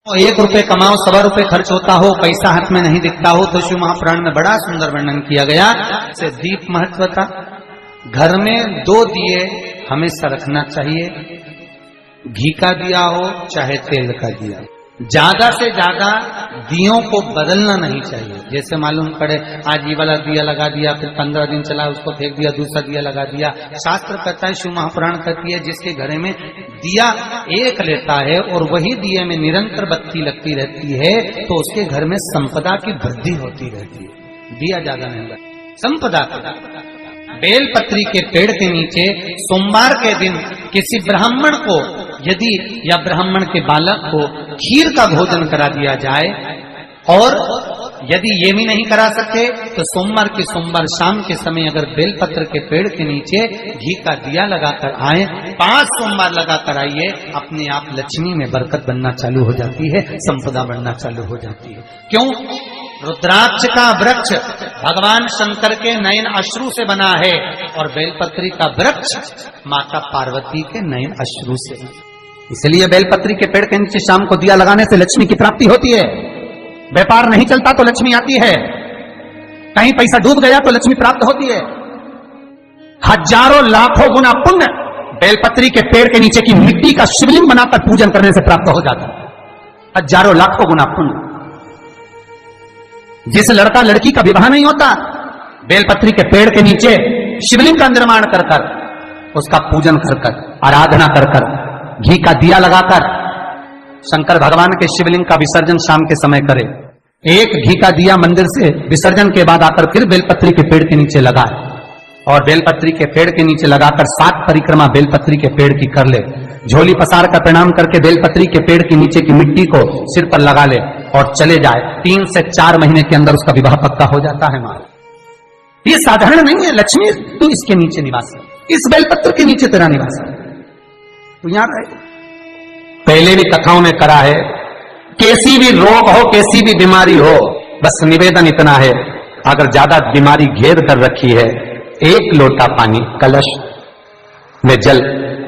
1 रुपए कमाओ, 1.25 रुपए खर्च होता हो, पैसा हाथ में नहीं दिखता हो, तो शिव महापुराण में बड़ा सुंदर वर्णन किया गया। से दीप महत्वता, घर में 2 दिए हमेशा रखना चाहिए, घी का दिया हो चाहे तेल का दिया। ज्यादा से ज्यादा दियों को बदलना नहीं चाहिए। जैसे मालूम पड़े आज ये वाला दिया लगा दिया, फिर 15 दिन चला उसको फेंक दिया, दूसरा दिया लगा दिया। शास्त्र कहता है, शिव महापुराण कहती है, जिसके घर में दिया एक लेता है और वही दिए में निरंतर बत्ती लगती रहती है, तो उसके घर में संपदा की वृद्धि होती रहती है। दिया ज्यादा नहीं लगता, संपदा। बेलपत्री के पेड़ के नीचे सोमवार के दिन किसी ब्राह्मण को यदि या ब्राह्मण के बालक को खीर का भोजन करा दिया जाए, और यदि ये भी नहीं करा सके तो सोमवार के सोमवार शाम के समय अगर बेलपत्र के पेड़ के नीचे घी का दिया लगाकर आए, 5 सोमवार लगाकर आइए, अपने आप लक्ष्मी में बरकत बनना चालू हो जाती है, संपदा बढ़ना चालू हो जाती है। क्यों? रुद्राक्ष का वृक्ष भगवान शंकर के नयन अश्रु से बना है, और बेलपत्री का वृक्ष माता पार्वती के नयन अश्रु से। इसलिए बेलपत्री के पेड़ के नीचे शाम को दिया लगाने से लक्ष्मी की प्राप्ति होती है। व्यापार नहीं चलता तो लक्ष्मी आती है, कहीं पैसा डूब गया तो लक्ष्मी प्राप्त होती है। हजारों लाखों गुना पुण्य बेलपत्री के पेड़ के नीचे की मिट्टी का शिवलिंग बनाकर पूजन करने से प्राप्त हो जाता है। हजारों लाखों गुना पुण्य। जिस लड़का लड़की का विवाह नहीं होता, बेलपत्री के पेड़ के नीचे शिवलिंग का निर्माण कर कर, उसका पूजन कर कर, आराधना कर कर, घी का दिया लगाकर शंकर भगवान के शिवलिंग का विसर्जन शाम के समय करे। एक घी का दिया मंदिर से विसर्जन के बाद आकर फिर बेलपत्री के पेड़ के नीचे लगाए, और बेलपत्री के पेड़ के नीचे लगाकर 7 परिक्रमा बेलपत्री के पेड़ की कर ले। झोली पसार का प्रणाम करके बेलपत्री के पेड़ के नीचे की मिट्टी को सिर पर लगा ले और चले जाए। 3 से 4 महीने के अंदर उसका विवाह पक्का हो जाता है। माँ, ये साधारण नहीं है। लक्ष्मी तू इसके नीचे निवास है, इस बेलपत्र के नीचे तेरा निवास है, तू यहां रहे। पहले भी कथाओं में करा है, कैसी भी रोग हो, कैसी भी बीमारी हो, बस निवेदन इतना है, अगर ज्यादा बीमारी घेर कर रखी है, 1 लोटा पानी, कलश में जल,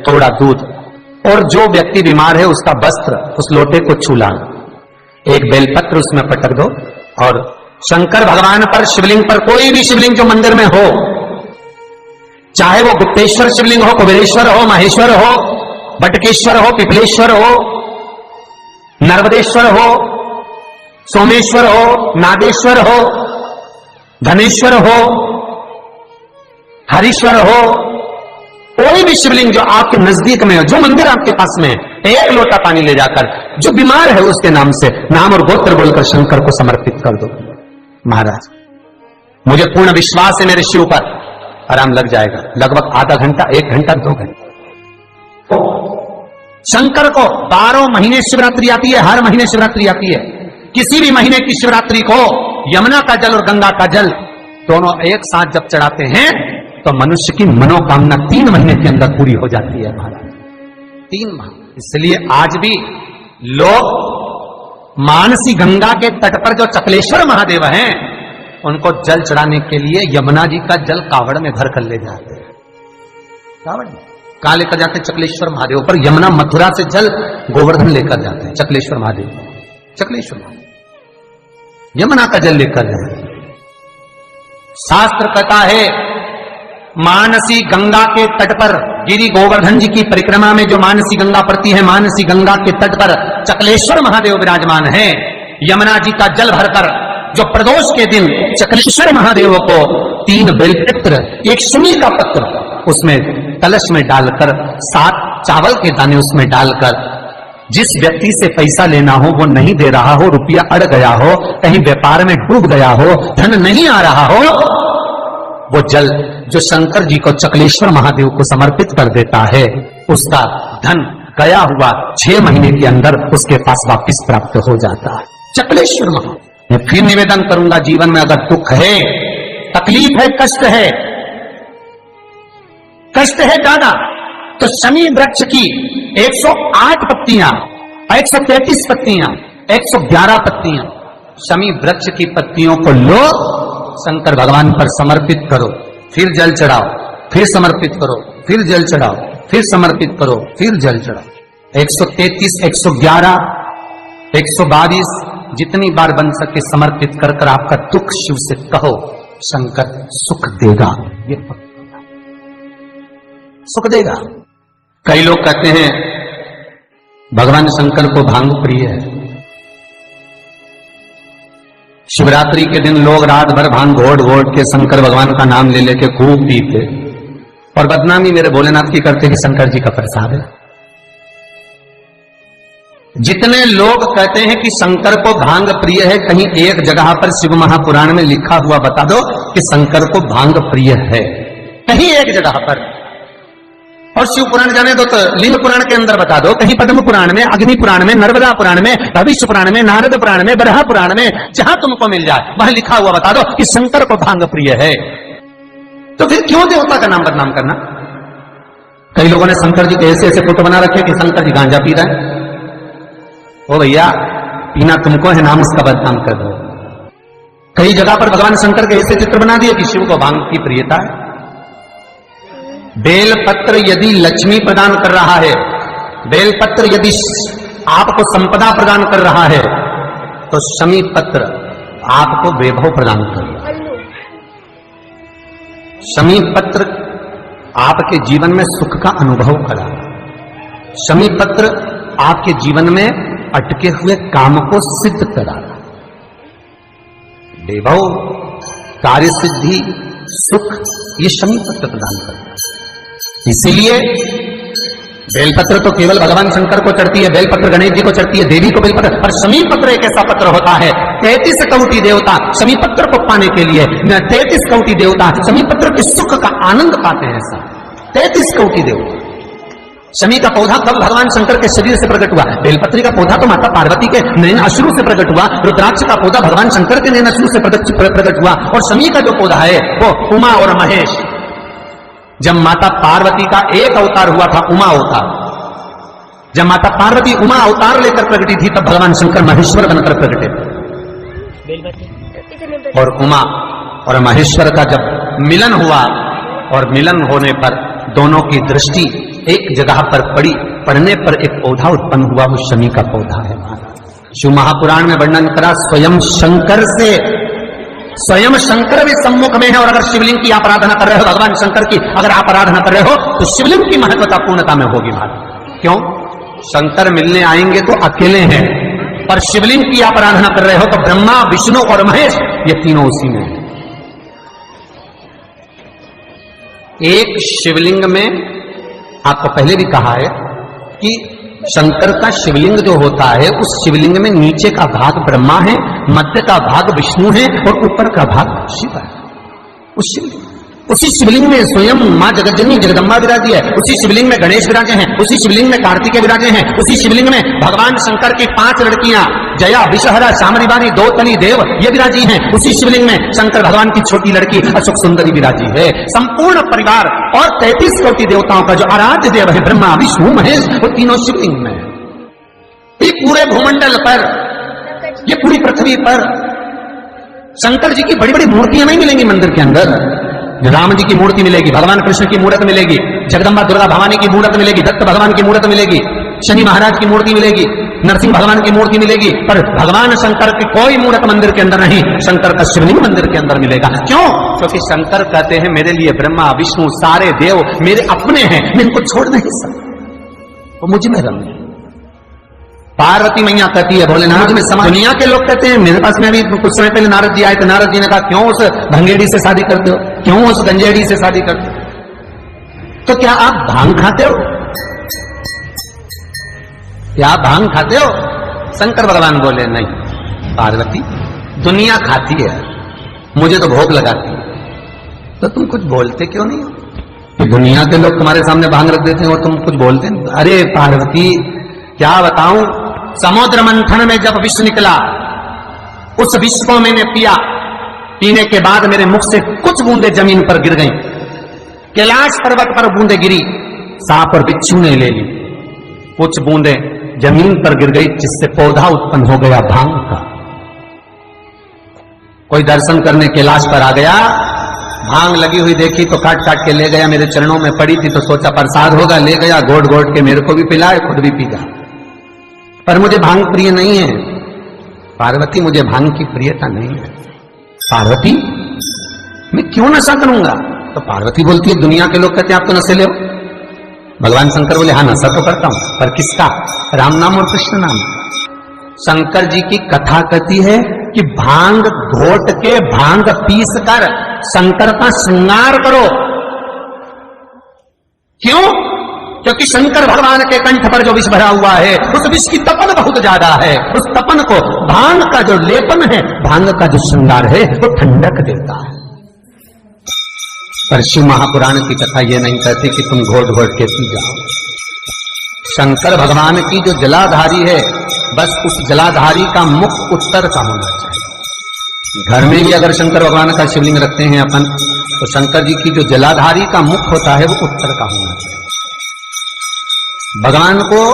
थोड़ा दूध, और जो व्यक्ति बीमार है उसका वस्त्र उस लोटे को छूला, 1 बेलपत्र उसमें पटक दो, और शंकर भगवान पर, शिवलिंग पर, कोई भी शिवलिंग जो मंदिर में हो, चाहे वो गुप्तेश्वर शिवलिंग हो, कुबेरेश्वर हो, महेश्वर हो, बटकेश्वर हो, पिपलेश्वर हो, नर्मदेश्वर हो, सोमेश्वर हो, नागेश्वर हो, धनेश्वर हो, हरीश्वर हो, कोई भी शिवलिंग जो आपके नजदीक में हो, जो मंदिर आपके पास में है, 1 लोटा पानी ले जाकर जो बीमार है उसके नाम से नाम और गोत्र बोलकर शंकर को समर्पित कर दो। महाराज, मुझे पूर्ण विश्वास है मेरे शिव पर, आराम लग जाएगा। लगभग आधा घंटा, 1 घंटा, 2 घंटे। शंकर को 12 महीने शिवरात्रि आती है, हर महीने शिवरात्रि आती है। किसी भी महीने की शिवरात्रि को यमुना का जल और गंगा का जल दोनों एक साथ जब चढ़ाते हैं तो मनुष्य की मनोकामना 3 महीने के अंदर पूरी हो जाती है। महाराज, 3 माह। इसलिए आज भी लोग मानसी गंगा के तट पर जो चकलेश्वर महादेव हैं, उनको जल चढ़ाने के लिए यमुना जी का जल कावड़ में भर कर ले जाते हैं। कावड़ कहां लेकर जाते हैं? चकलेश्वर महादेव पर। यमुना मथुरा से जल गोवर्धन लेकर जाते हैं चकलेश्वर महादेव, चकलेश्वर महादेव यमुना का जल लेकर जाते हैं। शास्त्र कहता है, मानसी गंगा के तट पर गिरी गोवर्धन जी की परिक्रमा में जो मानसी गंगा पड़ती है, मानसी गंगा के तट पर चकलेश्वर महादेव विराजमान है। यमुना जी का जल भरकर जो प्रदोष के दिन चकलेश्वर महादेव को 3 बेलपत्र, 1 सुनी का पत्र उसमें कलश में डालकर, 7 चावल के दाने उसमें डालकर, जिस व्यक्ति से पैसा लेना हो वो नहीं दे रहा हो, रुपया अड़ गया हो, कहीं व्यापार में डूब गया हो, धन नहीं आ रहा हो, वो जल जो शंकर जी को, चकलेश्वर महादेव को समर्पित कर देता है, उसका धन गया हुआ 6 महीने के अंदर उसके पास वापिस प्राप्त हो जाता है। चकलेश्वर महादेव। मैं फिर निवेदन करूंगा, जीवन में अगर दुख है, तकलीफ है, कष्ट है ज्यादा, तो शमी वृक्ष की 108 पत्तियां, 133 पत्तियां, 111 पत्तियां, शमी वृक्ष की पत्तियों को लो, शंकर भगवान पर समर्पित करो, फिर जल चढ़ाओ, फिर समर्पित करो, फिर जल चढ़ाओ, फिर समर्पित करो, फिर जल चढ़ाओ। 133, 111 122 जितनी बार बन सके समर्पित कर कर आपका दुख शिव से कहो, शंकर सुख देगा, ये पक्का सुख देगा। कई लोग कहते हैं भगवान शंकर को भांग प्रिय है। शिवरात्रि के दिन लोग रात भर भांग घोट घोट के शंकर भगवान का नाम ले लेके खूब पीते और बदनामी मेरे भोलेनाथ की करते कि शंकर जी का प्रसाद है। जितने लोग कहते हैं कि शंकर को भांग प्रिय है, कहीं एक जगह पर शिव महापुराण में लिखा हुआ बता दो कि शंकर को भांग प्रिय है, कहीं एक जगह पर। और शिव पुराण जाने दो तो लिंग पुराण के अंदर बता दो, कहीं पद्म पुराण में, अग्नि पुराण में, नर्मदा पुराण में, भविष्य पुराण में, नारद पुराण में, बरहा पुराण में, जहां तुमको मिल जाए वहां लिखा हुआ बता दो कि शंकर को भांग प्रिय है। तो फिर क्यों देवता का नाम बदनाम करना? कई लोगों ने शंकर जी के ऐसे ऐसे फोटो बना रखे कि शंकर जी गांजा पी रहे हैं। ओ भैया, पीना तुमको है, नाम उसका बदनाम कर दो। कई जगह पर भगवान शंकर के ऐसे चित्र बना दिए कि शिव को भांग की प्रियता है। बेलपत्र यदि लक्ष्मी प्रदान कर रहा है, बेलपत्र यदि आपको संपदा प्रदान कर रहा है, तो शमी पत्र आपको वैभव प्रदान कर रहा है। शमी पत्र आपके जीवन में सुख का अनुभव करा। शमी पत्र आपके जीवन में अटके हुए काम को सिद्ध करा। वैभव, कार्य सिद्धि, सुख, ये शमी पत्र प्रदान करता है। इसीलिए बेलपत्र तो केवल भगवान शंकर को चढ़ती है, बेलपत्र गणेश जी को चढ़ती है, देवी को बेलपत्र, पर शमी पत्र एक ऐसा पत्र होता है, 33 कोटि देवता शमी पत्र को पाने के लिए, 33 कोटि देवता शमी पत्र के सुख का आनंद पाते हैं। ऐसा 33 कोटि देवता। शमी का पौधा कब भगवान शंकर के शरीर से प्रकट हुआ? बेलपत्री का पौधा तो माता पार्वती के नैन अश्रु से प्रकट हुआ। रुद्राक्ष का पौधा भगवान शंकर के नैन अश्रु से प्रकट हुआ। और शमी का जो पौधा है वो उमा और महेश। जब माता पार्वती का एक अवतार हुआ था, उमा अवतार, जब माता पार्वती उमा अवतार लेकर प्रकटी थी, तब भगवान शंकर महेश्वर बनकर प्रकटे। और उमा और महेश्वर का जब मिलन हुआ, और मिलन होने पर दोनों की दृष्टि एक जगह पर पड़ी, पड़ने पर एक पौधा उत्पन्न हुआ, वो शमी का पौधा है। शिव महापुराण में वर्णन करा, स्वयं शंकर से, स्वयं शंकर भी सम्मुख में है। और अगर शिवलिंग की आप आराधना कर रहे हो, भगवान शंकर की अगर आप आराधना कर रहे हो, तो शिवलिंग की महत्वता पूर्णता में होगी बात। क्यों? शंकर मिलने आएंगे तो अकेले हैं, पर शिवलिंग की आप आराधना कर रहे हो तो ब्रह्मा, विष्णु और महेश, ये तीनों उसी में है। एक शिवलिंग में आपको पहले भी कहा है कि शंकर का शिवलिंग जो होता है, उस शिवलिंग में नीचे का भाग ब्रह्मा है, मध्य का भाग विष्णु है और ऊपर का भाग शिव है। उसी शिवलिंग में स्वयं मां जगज्जननी जगदम्बा विराजी है, उसी शिवलिंग में गणेश विराजे हैं, उसी शिवलिंग में कार्तिकेय विराजे हैं, उसी शिवलिंग में भगवान शंकर की 5 लड़कियां जया, विषहरा, शामरिवाणी, दो तनी देव ये विराजी हैं। उसी शिवलिंग में शंकर भगवान की छोटी लड़की अशोक सुंदरी विराजी है। संपूर्ण परिवार और 33 कोटि देवताओं का जो आराध्य देव है ब्रह्मा, विष्णु, महेश, वो तीनों शिवलिंग में। ये पूरे भूमंडल पर, ये पूरी पृथ्वी पर शंकर जी की बड़ी बड़ी मूर्तियां नहीं मिलेंगी मंदिर के अंदर। राम जी की मूर्ति मिलेगी, भगवान कृष्ण की मूर्त मिलेगी, जगदम्बा दुर्गा भवानी की मूर्त मिलेगी, दत्त भगवान की मूर्त मिलेगी, शनि महाराज की मूर्ति मिलेगी, नरसिंह भगवान की मूर्ति मिलेगी, पर भगवान शंकर की कोई मूर्त मंदिर के अंदर नहीं। शंकर का शिवलिंग मंदिर के अंदर मिलेगा। क्यों? क्योंकि शंकर कहते हैं मेरे लिए ब्रह्मा, विष्णु, सारे देव मेरे अपने हैं, मैं इनको छोड़ नहीं सकता, वो मुझ में रंग। पार्वती मैया कहती है भोलेनाथ में समा। दुनिया के लोग कहते हैं, मेरे पास में अभी कुछ समय पहले नारद जी आए थे, नारद जी ने कहा क्यों उस भंगेड़ी से शादी करते हो, क्यों उस गंजेड़ी से शादी करते हो? तो क्या आप भांग खाते हो? क्या आप भांग खाते हो? शंकर भगवान बोले नहीं पार्वती, दुनिया खाती है, मुझे तो भोग लगाती है। तो तुम कुछ बोलते क्यों नहीं हो? दुनिया के लोग तुम्हारे सामने भांग रख देते हैं और तुम कुछ बोलते नहीं। अरे पार्वती क्या बताऊं, समुद्र मंथन में जब विष निकला, उस विष को मैंने पिया, पीने के बाद मेरे मुख से कुछ बूंदे जमीन पर गिर गईं। कैलाश पर्वत पर बूंदे गिरी, सांप और बिच्छू ने ले ली, कुछ बूंदे जमीन पर गिर गई, जिससे पौधा उत्पन्न हो गया भांग का। कोई दर्शन करने कैलाश पर आ गया, भांग लगी हुई देखी तो काट काट के ले गया, मेरे चरणों में पड़ी थी तो सोचा प्रसाद होगा, ले गया, घोट घोट के मेरे को भी पिलाए, खुद भी पी गया। पर मुझे भांग प्रिय नहीं है। पार्वती मुझे भांग की प्रियता नहीं है। पार्वती मैं क्यों नशा करूंगा? तो पार्वती बोलती है, दुनिया के लोग कहते हैं आप तो नशे ले हो। भगवान शंकर बोले हाँ नशा तो करता हूं, पर किसका? राम नाम और कृष्ण नाम। शंकर जी की कथा कहती है कि भांग घोट के, भांग पीस कर शंकर का श्रृंगार करो। क्यों? क्योंकि शंकर भगवान के कंठ पर जो विष भरा हुआ है, उस विष की तपन बहुत ज्यादा है। उस तपन को भांग का जो लेपन है, भांग का जो श्रृंगार है, वो ठंडक देता है। पर शिव महापुराण की कथा यह नहीं कहती कि तुम घोट घोट के पी जाओ। शंकर भगवान की जो जलाधारी है, बस उस जलाधारी का मुख उत्तर का होना चाहिए। घर में भी अगर शंकर भगवान का शिवलिंग रखते हैं अपन, तो शंकर जी की जो जलाधारी का मुख होता है वो उत्तर का होना चाहिए। भगवान को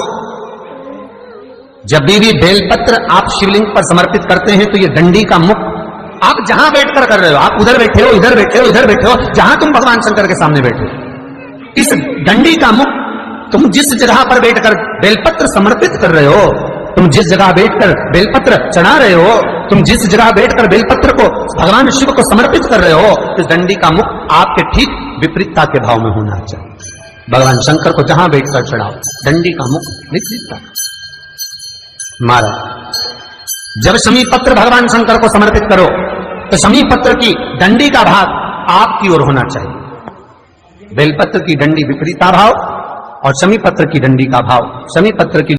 जब भी बेलपत्र आप शिवलिंग पर समर्पित करते हैं, तो ये डंडी का मुख आप जहां बैठकर कर रहे हो, आप उधर बैठे हो, इधर बैठे हो, इधर बैठे हो, जहां तुम भगवान शंकर के सामने बैठे हो, इस डंडी का मुख, तुम जिस जगह पर बैठकर बेलपत्र समर्पित कर रहे हो, तुम जिस जगह बैठकर बेलपत्र चढ़ा रहे हो, तुम जिस जगह बैठकर बेलपत्र को भगवान शिव को समर्पित कर रहे हो, इस डंडी का मुख आपके ठीक विपरीतता के भाव में होना चाहिए। भगवान शंकर को जहां बैठकर चढ़ाओ, डंडी का मुख विपरीतता मारा। जब शमी पत्र भगवान शंकर को समर्पित करो, तो शमी पत्र की डंडी का भाग आपकी ओर होना चाहिए। बेलपत्र की डंडी विपरीता भाव और शमी पत्र की डंडी का भाव, शमी पत्र की